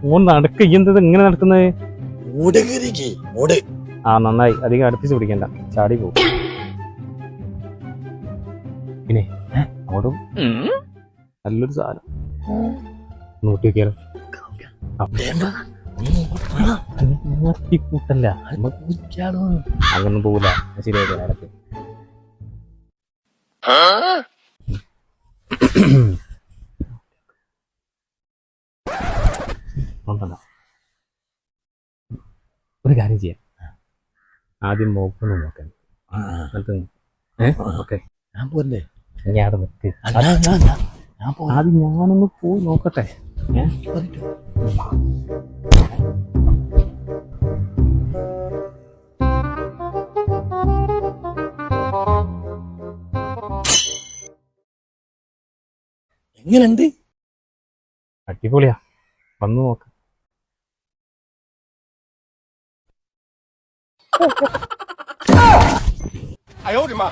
ഓൻ നടക്ക എന്തത് ഇങ്ങനെ നടക്കുന്നത്? ആ നന്നായി, അധികം അടുപ്പിച്ച് പിടിക്കണ്ട, ചാടി പോകും. പിന്നെ അങ്ങോട്ടും നല്ലൊരു സാധനം നോട്ടി വെക്കാലോ. കൂട്ടല്ല, അങ്ങനൊന്നും പോവില്ല. ശരിയായിട്ട് ഇടയ്ക്ക് ഒരു കാര്യം ചെയ്യാം, ആദ്യം മോക്കൊന്ന് നോക്കാൻ. ഓക്കെ, ഞാൻ പോരല്ലേ? ഞാൻ നിൽക്ക്, ആദ്യം ഞാനൊന്ന് പോയി നോക്കട്ടെ. എങ്ങനെയുണ്ട്? അടിപൊളിയാ, വന്നു നോക്ക.哎呦我的妈！